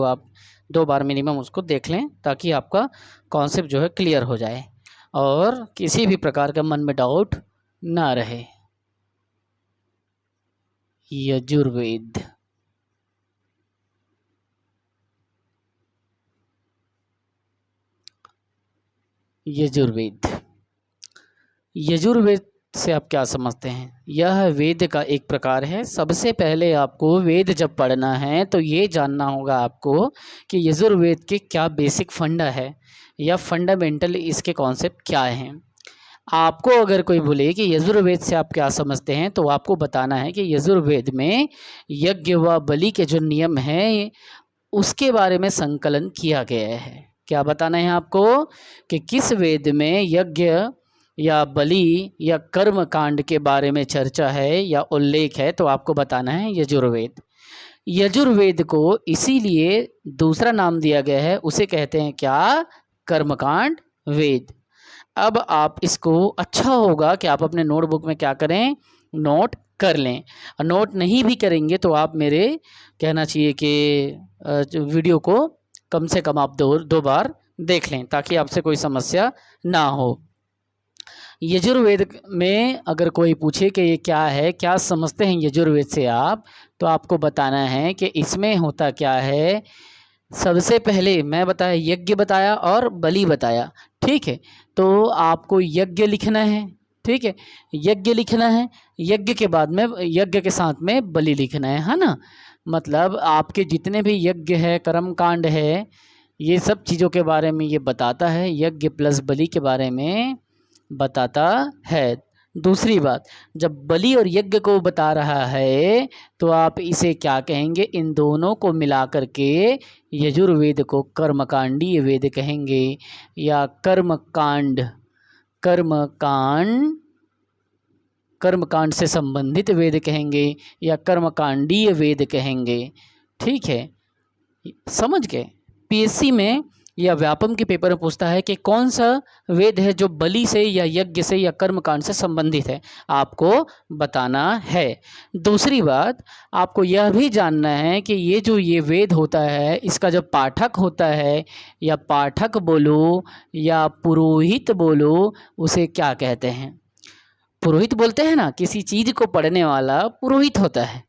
तो आप 2 बार मिनिमम उसको देख लें ताकि आपका कॉन्सेप्ट जो है क्लियर हो जाए और किसी भी प्रकार का मन में डाउट ना रहे। यजुर्वेद, यजुर्वेद, यजुर्वेद से आप क्या समझते हैं? यह वेद का एक प्रकार है। सबसे पहले आपको वेद जब पढ़ना है तो ये जानना होगा आपको कि यजुर्वेद के क्या बेसिक फंडा है या फंडामेंटल इसके कॉन्सेप्ट क्या हैं। आपको अगर कोई बोले कि यजुर्वेद से आप क्या समझते हैं तो आपको बताना है कि यजुर्वेद में यज्ञ व बलि के जो नियम हैं उसके बारे में संकलन किया गया है। क्या बताना है आपको कि किस वेद में यज्ञ या बलि या कर्म कांड के बारे में चर्चा है या उल्लेख है, तो आपको बताना है यजुर्वेद। यजुर्वेद को इसीलिए दूसरा नाम दिया गया है, उसे कहते हैं क्या? कर्मकांड वेद। अब आप इसको अच्छा होगा कि आप अपने नोटबुक में क्या करें? नोट कर लें। नोट नहीं भी करेंगे तो आप मेरे कहना चाहिए कि वीडियो को कम से कम आप दो बार देख लें ताकि आपसे कोई समस्या ना हो। यजुर्वेद में अगर कोई पूछे कि ये क्या है, क्या समझते हैं यजुर्वेद से आप, तो आपको बताना है कि इसमें होता क्या है। सबसे पहले मैं बताया, यज्ञ बताया और बलि बताया, ठीक है। तो आपको यज्ञ लिखना है, ठीक है, यज्ञ लिखना है। यज्ञ के बाद में यज्ञ के साथ में बलि लिखना है ना। मतलब आपके जितने भी यज्ञ है, कर्म कांड है, ये सब चीज़ों के बारे में ये बताता है। यज्ञ प्लस बलि के बारे में बताता है। दूसरी बात, जब बलि और यज्ञ को बता रहा है तो आप इसे क्या कहेंगे? इन दोनों को मिला करके यजुर्वेद को कर्मकांडीय वेद कहेंगे या कर्मकांड, कर्मकांड से संबंधित वेद कहेंगे या कर्मकांडीय वेद कहेंगे, ठीक है। समझ गए? पीएससी में या व्यापम के पेपर में पूछता है कि कौन सा वेद है जो बलि से या यज्ञ से या कर्मकांड से संबंधित है, आपको बताना है। दूसरी बात, आपको यह भी जानना है कि ये वेद होता है, इसका जो पाठक होता है या पाठक बोलो या पुरोहित बोलो, उसे क्या कहते हैं? पुरोहित बोलते हैं ना, किसी चीज़ को पढ़ने वाला पुरोहित होता है,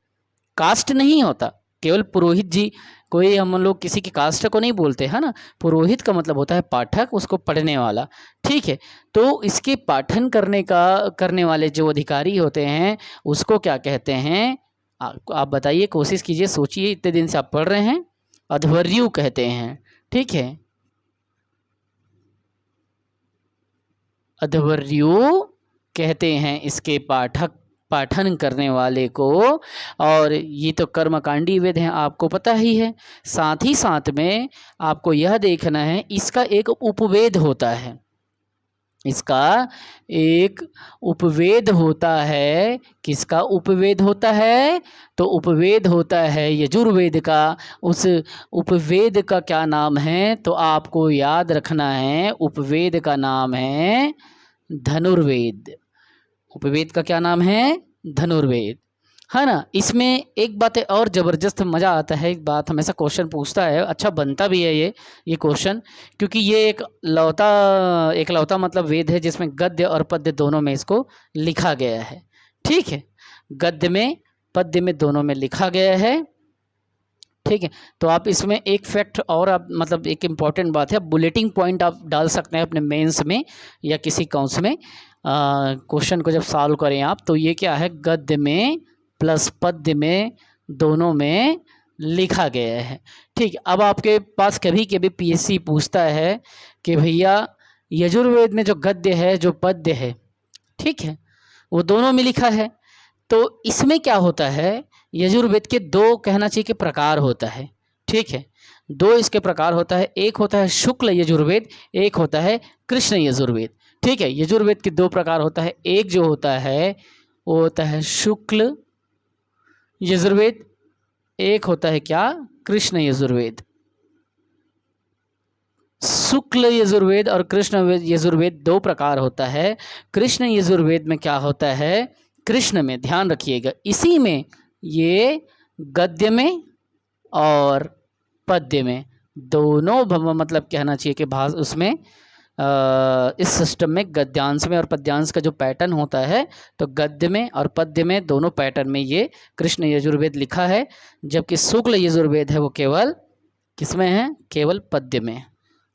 कास्ट नहीं होता। केवल पुरोहित जी, कोई हम लोग किसी की कास्ट को नहीं बोलते, है ना। पुरोहित का मतलब होता है पाठक, उसको पढ़ने वाला, ठीक है। तो इसके पाठन करने वाले जो अधिकारी होते हैं उसको क्या कहते हैं? आप बताइए, कोशिश कीजिए, सोचिए, इतने दिन से आप पढ़ रहे हैं। अध्वर्यु कहते हैं, ठीक है, अध्वर्यु कहते हैं इसके पाठन करने वाले को। और ये तो कर्मकांडी वेद हैं, आपको पता ही है। साथ ही साथ में आपको यह देखना है, इसका एक उपवेद होता है, इसका एक उपवेद होता है। किसका उपवेद होता है? तो उपवेद होता है यजुर्वेद का। उस उपवेद का क्या नाम है? तो आपको याद रखना है, उपवेद का नाम है धनुर्वेद। उपवेद का क्या नाम है? धनुर्वेद, है ना। इसमें एक बात है और ज़बरदस्त मज़ा आता है, एक बात हमेशा क्वेश्चन पूछता है, अच्छा बनता भी है ये क्वेश्चन, क्योंकि ये एक लौता मतलब वेद है जिसमें गद्य और पद्य दोनों में इसको लिखा गया है, ठीक है। गद्य में पद्य में दोनों में लिखा गया है, ठीक है। तो आप इसमें एक फैक्ट और आप मतलब एक इम्पॉर्टेंट बात है, बुलेटिंग पॉइंट आप डाल सकते हैं अपने मेंस में या किसी काउंस में। क्वेश्चन को जब सॉल्व करें आप, तो ये क्या है? गद्य में प्लस पद्य में दोनों में लिखा गया है, ठीक। अब आपके पास कभी कभी पीएससी पूछता है कि भैया यजुर्वेद में जो गद्य है जो पद्य है, ठीक है, वो दोनों में लिखा है, तो इसमें क्या होता है? यजुर्वेद के दो कहना चाहिए कि प्रकार होता है, ठीक है। दो इसके प्रकार होता है, एक होता है शुक्ल यजुर्वेद, एक होता है कृष्ण यजुर्वेद, ठीक है। यजुर्वेद के दो प्रकार होता है, एक जो होता है वो होता है शुक्ल यजुर्वेद, एक होता है क्या? कृष्ण यजुर्वेद। शुक्ल यजुर्वेद और कृष्ण यजुर्वेद दो प्रकार होता है। कृष्ण यजुर्वेद में क्या होता है? कृष्ण में ध्यान रखिएगा, इसी में ये गद्य में और पद्य में, दोनों मतलब कहना चाहिए कि भाष उसमें इस सिस्टम में गद्यांश में और पद्यांश का जो पैटर्न होता है, तो गद्य में और पद्य में दोनों पैटर्न में ये कृष्ण यजुर्वेद लिखा है, जबकि शुक्ल यजुर्वेद है वो केवल किसमें है? केवल पद्य में।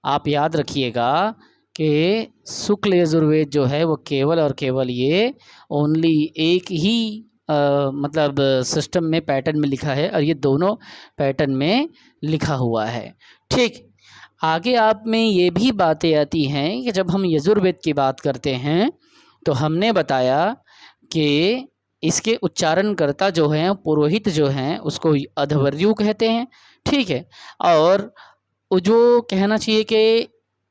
आप याद रखिएगा कि शुक्ल यजुर्वेद जो है वो केवल और केवल ये ओनली एक ही मतलब सिस्टम में पैटर्न में लिखा है, और ये दोनों पैटर्न में लिखा हुआ है। ठीक, आगे आप में ये भी बातें आती हैं कि जब हम यजुर्वेद की बात करते हैं तो हमने बताया कि इसके उच्चारणकर्ता जो हैं, पुरोहित जो हैं, उसको अध्वर्यु कहते हैं। ठीक है, और जो कहना चाहिए कि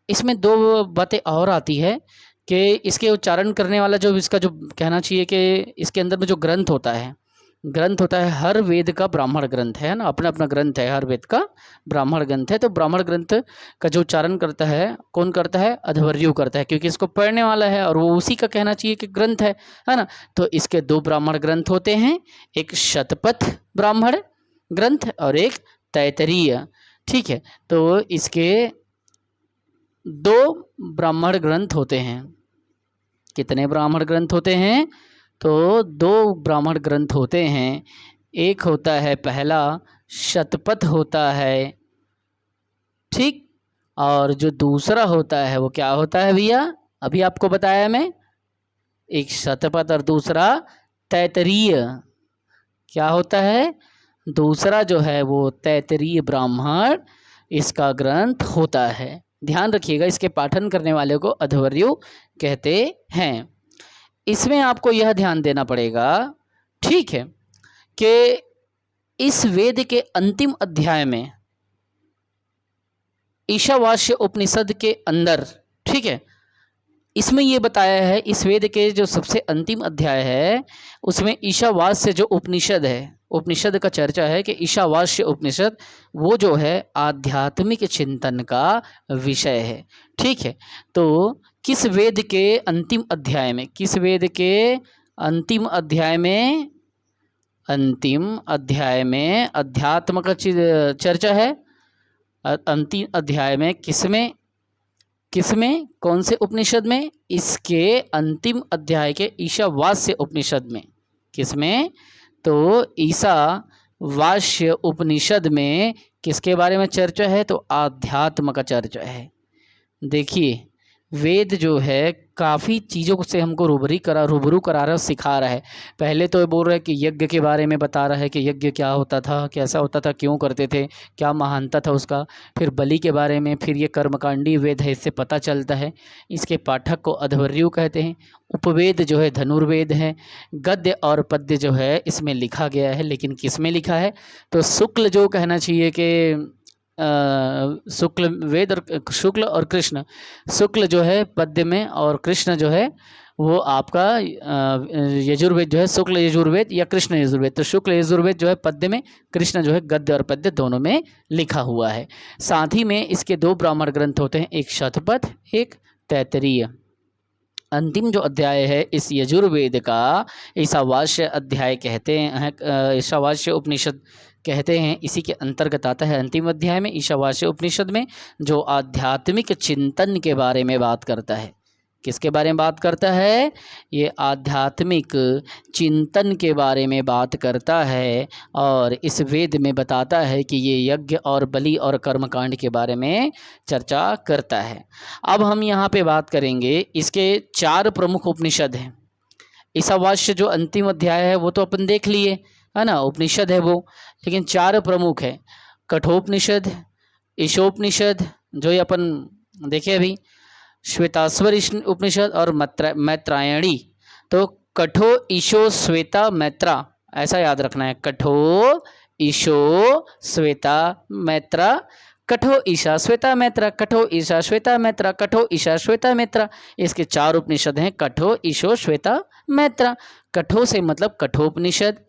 इसमें दो बातें और आती है कि इसके उच्चारण करने वाला जो इसका जो कहना चाहिए कि इसके अंदर में जो ग्रंथ होता है, हर वेद का ब्राह्मण ग्रंथ है ना, अपना अपना ग्रंथ है, हर वेद का ब्राह्मण ग्रंथ है। तो ब्राह्मण ग्रंथ का जो उच्चारण करता है, कौन करता है? अध्वर्यु करता है, क्योंकि इसको पढ़ने वाला है और वो उसी का कहना चाहिए कि ग्रंथ है ना। तो इसके दो ब्राह्मण ग्रंथ होते हैं, एक शतपथ ब्राह्मण ग्रंथ और एक तैतरीय। ठीक है, तो इसके दो ब्राह्मण ग्रंथ होते हैं। कितने ब्राह्मण ग्रंथ होते हैं? तो दो ब्राह्मण ग्रंथ होते हैं। एक होता है पहला शतपथ होता है, ठीक, और जो दूसरा होता है वो क्या होता है भैया? अभी आपको बताया मैं, एक शतपथ और दूसरा तैतरीय। क्या होता है? दूसरा जो है वो तैतरीय ब्राह्मण इसका ग्रंथ होता है। ध्यान रखिएगा, इसके पाठन करने वाले को अध्वर्यु कहते हैं। इसमें आपको यह ध्यान देना पड़ेगा, ठीक है, कि इस वेद के अंतिम अध्याय में ईशावास्य उपनिषद के अंदर, ठीक है, इसमें ये बताया है, इस वेद के जो सबसे अंतिम अध्याय है उसमें ईशावास्य जो उपनिषद है, उपनिषद का चर्चा है कि ईशावास्य उपनिषद वो जो है आध्यात्मिक चिंतन का विषय है। ठीक है, तो किस वेद के अंतिम अध्याय में, किस वेद के अंतिम अध्याय में, अंतिम अध्याय में अध्यात्म का चर्चा है। अंतिम अध्याय में किसमें, किसमें, कौन से उपनिषद में? इसके अंतिम अध्याय के ईशावास्य उपनिषद में। किसमें? तो ईशावास्य उपनिषद में किसके बारे में चर्चा है? तो आध्यात्म का चर्चा है। देखिए, वेद जो है काफ़ी चीज़ों से हमको रूबरू करा रहा है, सिखा रहा है। पहले तो ये बोल रहा है कि यज्ञ के बारे में बता रहा है कि यज्ञ क्या होता था, कैसा होता था, क्यों करते थे, क्या महानता था उसका। फिर बलि के बारे में, फिर ये कर्मकांडी वेद है, इससे पता चलता है। इसके पाठक को अध्वर्यु कहते हैं। उपवेद जो है धनुर्वेद है। गद्य और पद्य जो है इसमें लिखा गया है, लेकिन किस में लिखा है? तो शुक्ल जो कहना चाहिए कि शुक्ल वेद और शुक्ल और कृष्ण, शुक्ल जो है पद्य में और कृष्ण जो है वो आपका यजुर्वेद जो है, शुक्ल यजुर्वेद या कृष्ण यजुर्वेद। तो शुक्ल यजुर्वेद जो है पद्य में, कृष्ण जो है गद्य और पद्य दोनों में लिखा हुआ है। साथ ही में इसके दो ब्राह्मण ग्रंथ होते हैं, एक शतपथ, एक तैतरीय। अंतिम जो अध्याय है इस यजुर्वेद का ईशावास्य अध्याय कहते हैं, ईशावास्य उपनिषद कहते हैं। इसी के अंतर्गत आता है अंतिम अध्याय में, ईशावास्य उपनिषद में, जो आध्यात्मिक चिंतन के बारे में बात करता है। किसके बारे में बात करता है? ये आध्यात्मिक चिंतन के बारे में बात करता है, और इस वेद में बताता है कि ये यज्ञ और बलि और कर्मकांड के बारे में चर्चा करता है। अब हम यहाँ पे बात करेंगे, इसके 4 प्रमुख उपनिषद हैं। ईशावास्य जो अंतिम अध्याय है वो तो अपन देख लिए, है ना, उपनिषद है वो, लेकिन 4 प्रमुख है। कठोपनिषद, ईशोपनिषद जो ये अपन देखे अभी, श्वेताश्वर उपनिषद और मैत्रायणी। तो कठो, ईशो, श्वेता, मैत्रा, ऐसा याद रखना है। कठो, ईशो, श्वेता, मैत्रा, कठो, ईशा, श्वेता, मैत्रा, कठो, ईशा, श्वेता, मैत्रा, कठो, ईशा, श्वेता, मैत्रा। इसके 4 उपनिषद हैं, कठो, ईशो, श्वेता, मैत्रा। कठो से मतलब कठोपनिषद,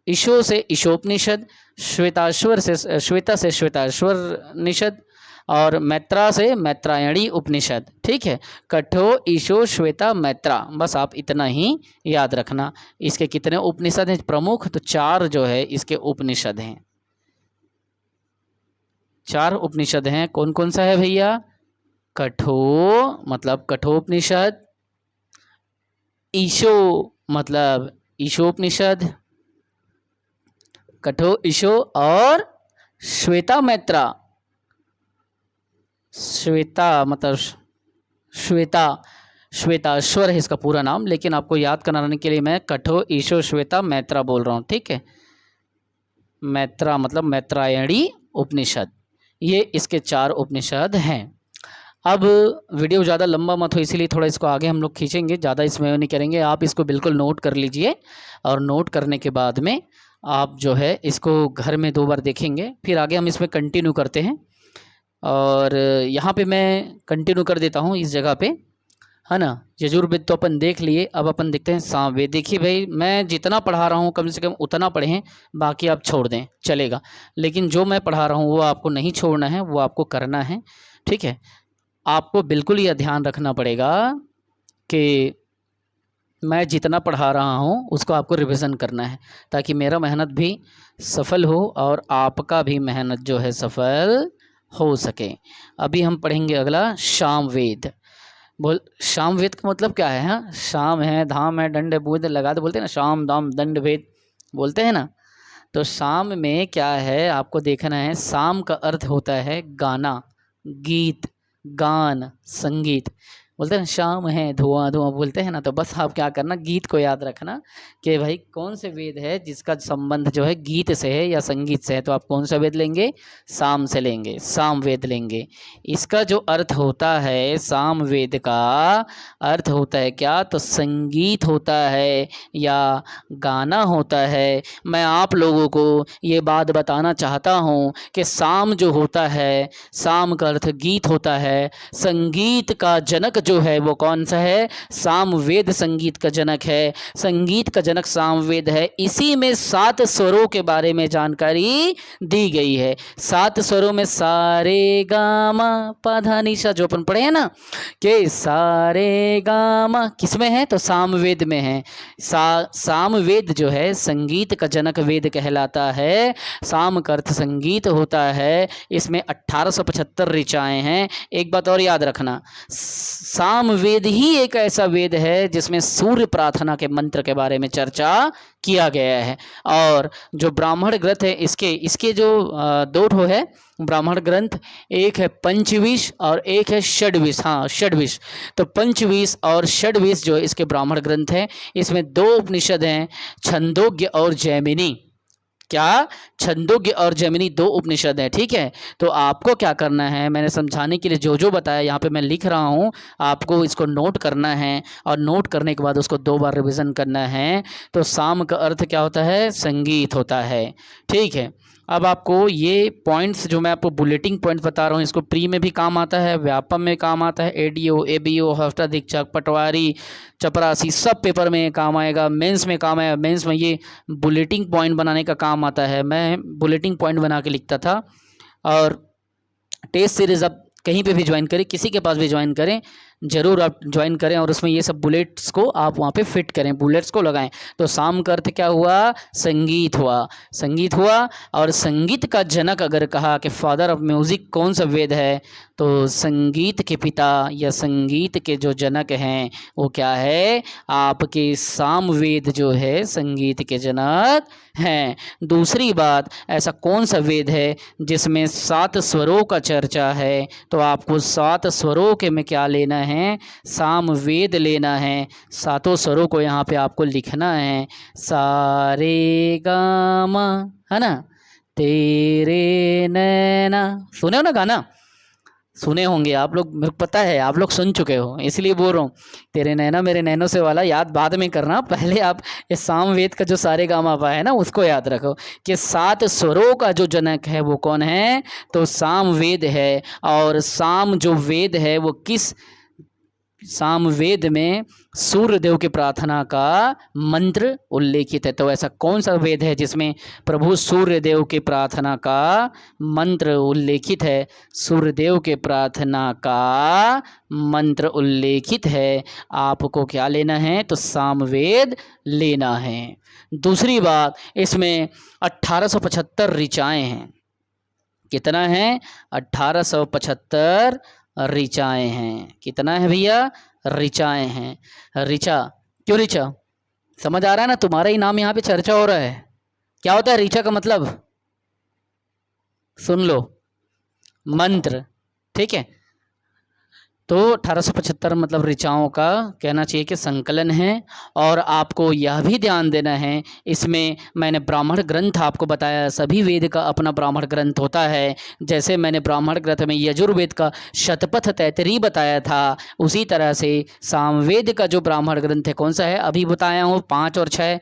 ईशो से ईशोपनिषद, श्वेताश्वर से श्वेता से श्वेताश्वर निषद, और मैत्रा से मैत्रायणी उपनिषद। ठीक है, कठो, ईशो, श्वेता, मैत्रा, बस आप इतना ही याद रखना। इसके कितने उपनिषद हैं प्रमुख? तो 4 जो है इसके उपनिषद हैं। 4 उपनिषद हैं। कौन कौन सा है भैया? कठो मतलब कठोपनिषद, ईशो मतलब ईशोपनिषद, कठो ईशो और श्वेता मैत्रा। श्वेता मतलब श्वेताश्वर है इसका पूरा नाम, लेकिन आपको याद कराने के लिए मैं कठो ईशो श्वेता मैत्रा बोल रहा हूँ, ठीक है। मैत्रा मतलब मैत्रायणी उपनिषद, ये इसके 4 उपनिषद हैं। अब वीडियो ज़्यादा लंबा मत हो, इसीलिए थोड़ा इसको आगे हम लोग खींचेंगे, ज़्यादा इसमें नहीं करेंगे। आप इसको बिल्कुल नोट कर लीजिए, और नोट करने के बाद में आप जो है इसको घर में 2 बार देखेंगे, फिर आगे हम इसमें कंटिन्यू करते हैं। और यहाँ पे मैं कंटिन्यू कर देता हूँ इस जगह पे, है ना। यजुर्वेद तो अपन देख लिए, अब अपन देखते हैं सामवेद। देखिए भाई, मैं जितना पढ़ा रहा हूँ कम से कम उतना पढ़ें, बाकी आप छोड़ दें चलेगा, लेकिन जो मैं पढ़ा रहा हूँ वो आपको नहीं छोड़ना है, वो आपको करना है, ठीक है। आपको बिल्कुल यह ध्यान रखना पड़ेगा कि मैं जितना पढ़ा रहा हूँ उसको आपको रिवीजन करना है, ताकि मेरा मेहनत भी सफल हो और आपका भी मेहनत जो है सफल हो सके। अभी हम पढ़ेंगे अगला सामवेद। सामवेद का मतलब क्या है? हाँ, शाम है, धाम है, दंड बूंद लगा दो, बोलते हैं ना, शाम दाम दंड भेद बोलते हैं ना। तो शाम में क्या है आपको देखना है। शाम का अर्थ होता है गाना, गीत, गान, संगीत। बोलते हैं ना शाम है धुआं धुआं बोलते हैं ना। तो बस आप क्या करना, गीत को याद रखना कि भाई कौन से वेद है जिसका संबंध जो है गीत से है या संगीत से है, तो आप कौन सा वेद लेंगे? साम से लेंगे, साम वेद लेंगे। इसका जो अर्थ होता है, साम वेद का अर्थ होता है क्या? तो संगीत होता है या गाना होता है। मैं आप लोगों को ये बात बताना चाहता हूँ कि साम जो होता है, साम का अर्थ गीत होता है। संगीत का जनक जो है वो कौन सा है? सामवेद संगीत का जनक है। संगीत का जनक सामवेद है। इसी में 7 स्वरों के बारे में जानकारी दी गई है। 7 स्वरों में सारे गामा पधा निशा जो अपन पढ़े हैं ना, कि सारे गामा किस में है? तो सामवेद में है। सामवेद जो है संगीत का जनक वेद कहलाता है। साम का अर्थ संगीत होता है। इसमें 1875 ऋचाएं हैं। एक बात और याद रखना, सामवेद ही एक ऐसा वेद है जिसमें सूर्य प्रार्थना के मंत्र के बारे में चर्चा किया गया है। और जो ब्राह्मण ग्रंथ है, इसके जो 2 ठो है ब्राह्मण ग्रंथ, एक है पंचविश और एक है षड्विश। हाँ, षड्विश। तो पंचविश और षड्विश जो इसके ब्राह्मण ग्रंथ है, इसमें 2 उपनिषद हैं, छंदोग्य और जैमिनी। क्या? छंदोग्य और जैमिनी 2 उपनिषद है, ठीक है। तो आपको क्या करना है, मैंने समझाने के लिए जो जो बताया यहाँ पे मैं लिख रहा हूँ, आपको इसको नोट करना है, और नोट करने के बाद उसको 2 बार रिवीजन करना है। तो साम का अर्थ क्या होता है? संगीत होता है, ठीक है। अब आपको ये पॉइंट्स जो मैं आपको बुलेटिंग पॉइंट्स बता रहा हूँ, इसको प्री में भी काम आता है, व्यापम में काम आता है, एडीओ, एबीओ, हफ्ताधीक्षक, पटवारी, चपरासी, सब पेपर में काम आएगा। मेंस में काम आएगा। मेंस में ये बुलेटिंग पॉइंट बनाने का काम आता है। मैं बुलेटिंग पॉइंट बना के लिखता था। और टेस्ट सीरीज़ अब कहीं पे भी ज्वाइन करें, किसी के पास भी ज्वाइन करें, ज़रूर आप ज्वाइन करें, और उसमें ये सब बुलेट्स को आप वहाँ पे फिट करें, बुलेट्स को लगाएं। तो साम का अर्थ क्या हुआ? संगीत हुआ। संगीत हुआ। और संगीत का जनक अगर कहा कि फादर ऑफ म्यूज़िक कौन सा वेद है, तो संगीत के पिता या संगीत के जो जनक हैं वो क्या है? आपके सामवेद जो है संगीत के जनक हैं। दूसरी बात, ऐसा कौन सा वेद है जिसमें 7 स्वरों का चर्चा है? तो आपको 7 स्वरों के में क्या लेना है? सामवेद लेना है। 7 स्वरों को यहाँ पे आपको लिखना है। सारे गामा, है ना, तेरे नैना। सुने हो ना गाना? सुने होंगे आप लोग, मेरे को पता है आप लोग सुन चुके हो, इसलिए बोल रहा हूँ। तेरे नैना मेरे नैनों से वाला याद बाद में करना, पहले आप इस सामवेद का जो सारे गामा पा है ना उसको याद रखो कि 7 स्वरों का जो जनक है वो कौन है? तो सामवेद है। और साम जो वेद है वो किस? सामवेद में सूर्यदेव की प्रार्थना का मंत्र उल्लेखित है। तो ऐसा कौन सा वेद है जिसमें प्रभु सूर्यदेव की प्रार्थना का मंत्र उल्लेखित है? सूर्यदेव के प्रार्थना का मंत्र उल्लेखित है। आपको क्या लेना है? तो सामवेद लेना है। दूसरी बात, इसमें 1875 ऋचाएं हैं। कितना है? 1875 ऋचाएँ हैं। कितना है भैया? ऋचाएँ हैं। ऋचा, क्यों ऋचा? समझ आ रहा है ना? तुम्हारा ही नाम यहाँ पे चर्चा हो रहा है। क्या होता है ऋचा का मतलब? सुन लो, मंत्र। ठीक है, तो 1875 मतलब ऋचाओं का कहना चाहिए कि संकलन है। और आपको यह भी ध्यान देना है, इसमें मैंने ब्राह्मण ग्रंथ आपको बताया, सभी वेद का अपना ब्राह्मण ग्रंथ होता है। जैसे मैंने ब्राह्मण ग्रंथ में यजुर्वेद का शतपथ तैतरी बताया था, उसी तरह से सामवेद का जो ब्राह्मण ग्रंथ है कौन सा है? अभी बताया हूँ, 5 और 6।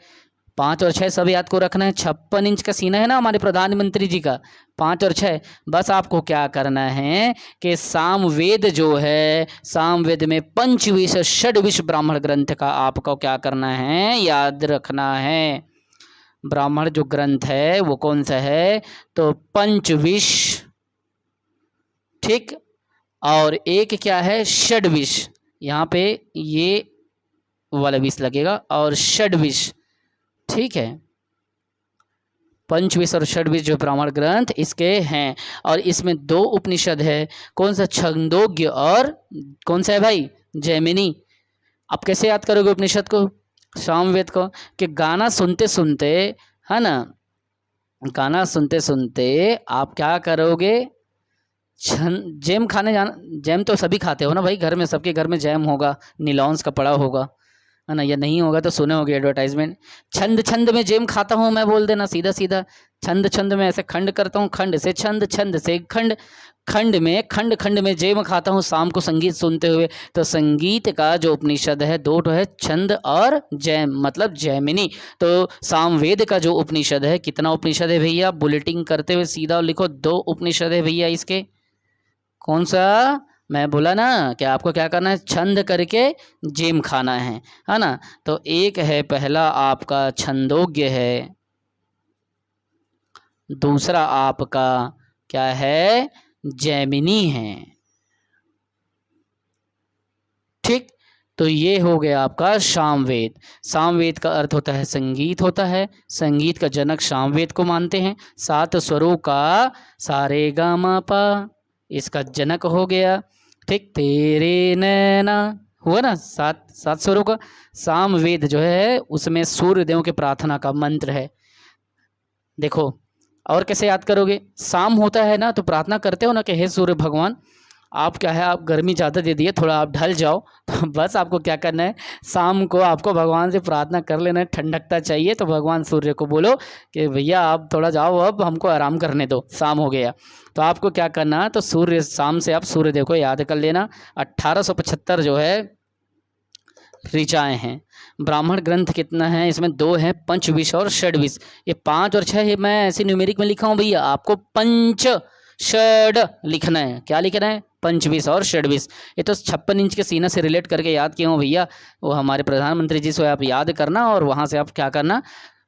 5 और 6 सब याद को रखना है। 56 इंच का सीना है ना हमारे प्रधानमंत्री जी का, 5 और 6। बस आपको क्या करना है कि सामवेद जो है, सामवेद में पंचविश षड्विश ब्राह्मण ग्रंथ का आपको क्या करना है? याद रखना है। ब्राह्मण जो ग्रंथ है वो कौन सा है? तो पंचविश, ठीक। और एक क्या है? षड्विश। यहाँ पे ये वाला विष लगेगा, और षड्विश, ठीक है। पंचविश और षड्विश जो ब्राह्मण ग्रंथ इसके हैं। और इसमें 2 उपनिषद है। कौन सा? छंदोग्य और कौन सा है भाई? जैमिनी। आप कैसे याद करोगे उपनिषद को, सामवेद को? कि गाना सुनते सुनते, है ना, गाना सुनते सुनते आप क्या करोगे? जैम खाने जाना। जैम तो सभी खाते हो ना भाई, घर में, सबके घर में जैम होगा, निलॉन्स का पड़ा होगा, है ना? या नहीं होगा तो सुने होगे एडवर्टाइजमेंट। छंद छंद में जेम खाता हूँ मैं, बोल देना सीधा सीधा। छंद छंद में ऐसे खंड करता हूँ, खंड से छंद, छंद से खंड, खंड में खंड, खंड में जेम खाता हूँ शाम को संगीत सुनते हुए। तो संगीत का जो उपनिषद है 2 तो है, छंद और जैम, मतलब जैमिनी। तो सामवेद का जो उपनिषद है, कितना उपनिषद है भैया? बुलेटिन करते हुए सीधा लिखो, 2 उपनिषद है भैया इसके। कौन सा? मैं बोला ना कि आपको क्या करना है? छंद करके जेम खाना है ना? तो एक है पहला आपका छंदोग्य है, दूसरा आपका क्या है? जैमिनी है, ठीक। तो ये हो गया आपका सामवेद। सामवेद का अर्थ होता है संगीत होता है, संगीत का जनक सामवेद को मानते हैं। 7 स्वरों का सा रे गा मा पा, इसका जनक हो गया, ठीक। तेरे नैना हुआ ना, 7 स्वरों का सामवेद जो है उसमें सूर्यदेव के प्रार्थना का मंत्र है। देखो, और कैसे याद करोगे? शाम होता है ना तो प्रार्थना करते हो ना कि हे सूर्य भगवान, आप क्या है, आप गर्मी ज़्यादा दे दिए, थोड़ा आप ढल जाओ। तो बस आपको क्या करना है? शाम को आपको भगवान से प्रार्थना कर लेना है, ठंडकता चाहिए तो भगवान सूर्य को बोलो कि भैया आप थोड़ा जाओ, अब हमको आराम करने दो, शाम हो गया। तो आपको क्या करना है? तो सूर्य, शाम से आप सूर्यदेव को याद कर लेना। 1875 जो है ऋचाएँ हैं। ब्राह्मण ग्रंथ कितना है? इसमें 2 हैं, पंचविश और षड्विश। ये 5 और 6 मैं ऐसे न्यूमेरिक में लिखा हूँ भैया, आपको पंच षड लिखना है। क्या लिखना है? पंचविश और षड्विश। ये तो 56 इंच के सीना से रिलेट करके याद किया हूँ भैया, वो हमारे प्रधानमंत्री जी से आप याद करना, और वहाँ से आप क्या करना?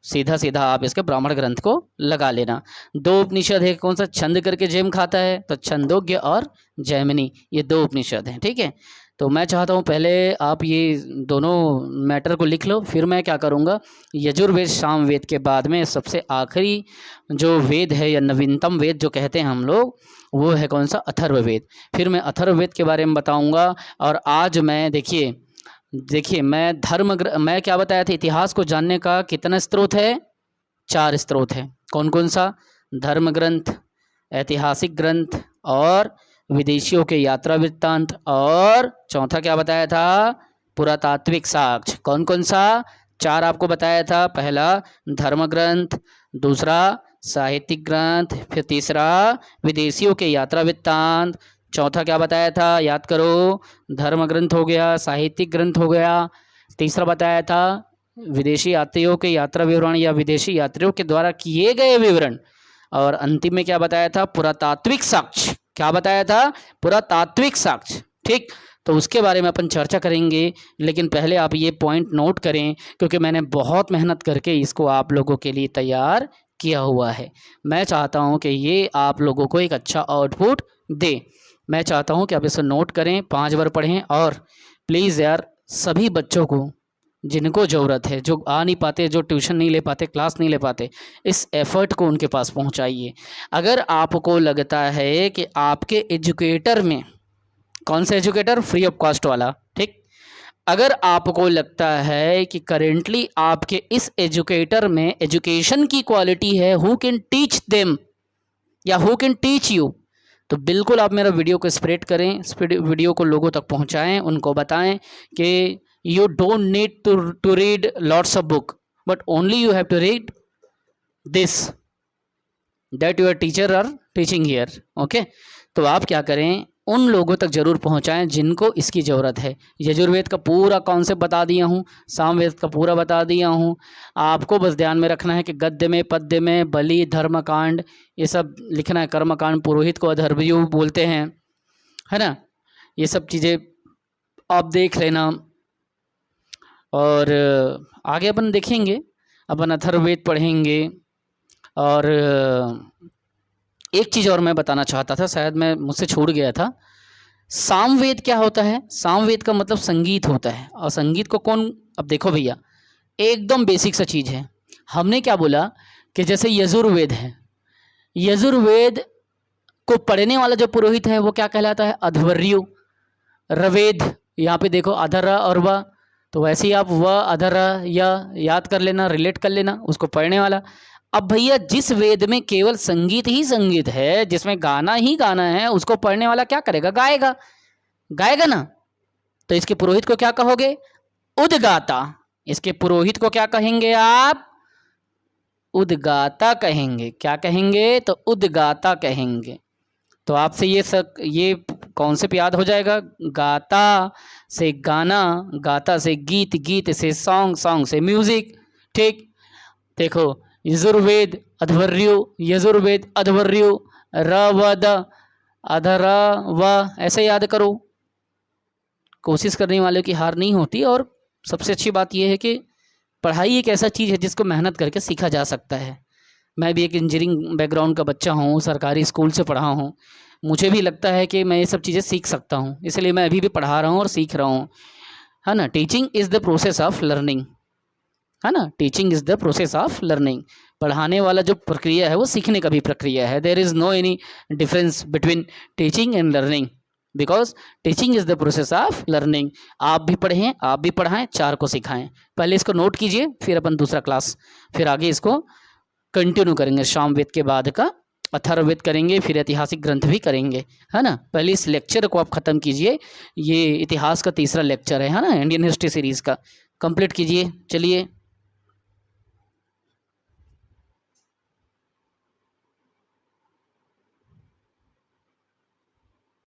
सीधा सीधा आप इसके ब्राह्मण ग्रंथ को लगा लेना। 2 उपनिषद है, कौन सा? छंद करके जेम खाता है, तो छंदोग्य और जैमिनी, ये 2 उपनिषद हैं, ठीक है। तो मैं चाहता हूँ पहले आप ये दोनों मैटर को लिख लो, फिर मैं क्या करूँगा? यजुर्वेद सामवेद के बाद में सबसे आखिरी जो वेद है या नवीनतम वेद जो कहते हैं हम लोग, वो है कौन सा? अथर्ववेद। फिर मैं अथर्ववेद के बारे में बताऊँगा। और आज मैं देखिए मैं क्या बताया था? इतिहास को जानने का कितना स्रोत है? 4 स्रोत है। कौन कौन सा? धर्म ग्रंथ, ऐतिहासिक ग्रंथ, और विदेशियों के यात्रा वृत्तांत, और चौथा क्या बताया था? पुरातात्विक साक्ष्य। कौन कौन सा? 4 आपको बताया था। पहला धर्म ग्रंथ, दूसरा साहित्यिक ग्रंथ, फिर तीसरा विदेशियों के यात्रा वृत्तांत, चौथा क्या बताया था? याद करो, धर्म ग्रंथ हो गया, साहित्यिक ग्रंथ हो गया, तीसरा बताया था विदेशी यात्रियों के यात्रा विवरण या विदेशी यात्रियों के द्वारा किए गए विवरण, और अंतिम में क्या बताया था? पुरातात्विक साक्ष्य। क्या बताया था? पुरातात्विक साक्ष्य, ठीक। तो उसके बारे में अपन चर्चा करेंगे, लेकिन पहले आप ये पॉइंट नोट करें, क्योंकि मैंने बहुत मेहनत करके इसको आप लोगों के लिए तैयार किया हुआ है। मैं चाहता हूँ कि ये आप लोगों को एक अच्छा आउटपुट दे। मैं चाहता हूँ कि आप इसे नोट करें, 5 बार पढ़ें, और प्लीज़ यार सभी बच्चों को जिनको ज़रूरत है, जो आ नहीं पाते, जो ट्यूशन नहीं ले पाते, क्लास नहीं ले पाते, इस एफ़र्ट को उनके पास पहुंचाइए। अगर आपको लगता है कि आपके एजुकेटर में, कौन सा एजुकेटर, फ्री ऑफ कॉस्ट वाला, ठीक, अगर आपको लगता है कि करेंटली आपके इस एजुकेटर में एजुकेशन की क्वालिटी है, हु कैन टीच देम या हु कैन टीच यू, तो बिल्कुल आप मेरा वीडियो को स्प्रेड करें, वीडियो को लोगों तक पहुंचाएं, उनको बताएं कि you don't need to read lots of book, but only you have to read this that your teacher are teaching here, okay? तो आप क्या करें, उन लोगों तक जरूर पहुंचाएं जिनको इसकी ज़रूरत है। यजुर्वेद का पूरा कॉन्सेप्ट बता दिया हूँ, सामवेद का पूरा बता दिया हूँ। आपको बस ध्यान में रखना है कि गद्य में, पद्य में, बलि, धर्मकांड, ये सब लिखना है। कर्मकांड, पुरोहित को अधर्वयु बोलते हैं, है ना, ये सब चीज़ें आप देख लेना। और आगे अपन देखेंगे, अपन अथर्ववेद पढ़ेंगे। और एक चीज़ और मैं बताना चाहता था, शायद मैं मुझसे छूट गया था। सामवेद क्या होता है? सामवेद का मतलब संगीत होता है। और संगीत को कौन, अब देखो भैया, एकदम बेसिक सा चीज़ है। हमने क्या बोला कि जैसे यजुर्वेद है, यजुर्वेद को पढ़ने वाला जो पुरोहित है वो क्या कहलाता है? अध्वर्यु। रवेद, यहाँ पे देखो अधर और व, तो वैसे ही आप व अधर या याद कर लेना, रिलेट कर लेना, उसको पढ़ने वाला। अब भैया जिस वेद में केवल संगीत ही संगीत है, जिसमें गाना ही गाना है, उसको पढ़ने वाला क्या करेगा? गाएगा, गाएगा ना। तो इसके पुरोहित को क्या कहोगे? उद्गाता। इसके पुरोहित को क्या कहेंगे आप? उद्गाता कहेंगे। क्या कहेंगे? तो उद्गाता कहेंगे। तो आपसे ये कॉन्सेप्ट याद हो जाएगा। गाता से गाना, गाता से गीत, गीत से सॉन्ग, सॉन्ग से म्यूजिक, ठीक। देखो यजुर्वेद अध्वर्यु, यजुर्वेद अध्वर्यु, रवद अधर व, ऐसे याद करो। कोशिश करने वाले की हार नहीं होती। और सबसे अच्छी बात यह है कि पढ़ाई एक ऐसा चीज़ है जिसको मेहनत करके सीखा जा सकता है। मैं भी एक इंजीनियरिंग बैकग्राउंड का बच्चा हूँ, सरकारी स्कूल से पढ़ा हूँ। मुझे भी लगता है कि मैं ये सब चीज़ें सीख सकता हूँ, इसलिए मैं अभी भी पढ़ा रहा हूँ और सीख रहा हूँ, है ना। Teaching is the process of learning, है ना। Teaching is the process of learning. पढ़ाने वाला जो प्रक्रिया है वो सीखने का भी प्रक्रिया है। There is no any difference between teaching and learning, because teaching is the process of learning. आप भी पढ़ें, आप भी पढ़ाएं, चार को सिखाएं। पहले इसको नोट कीजिए, फिर अपन दूसरा क्लास, फिर आगे इसको कंटिन्यू करेंगे। सामवेद के बाद का अथर्ववेद करेंगे, फिर ऐतिहासिक ग्रंथ भी करेंगे, है ना। पहले इस लेक्चर को आप ख़त्म कीजिए। ये इतिहास का तीसरा लेक्चर है ना, इंडियन हिस्ट्री सीरीज़ का, कंप्लीट कीजिए। चलिए।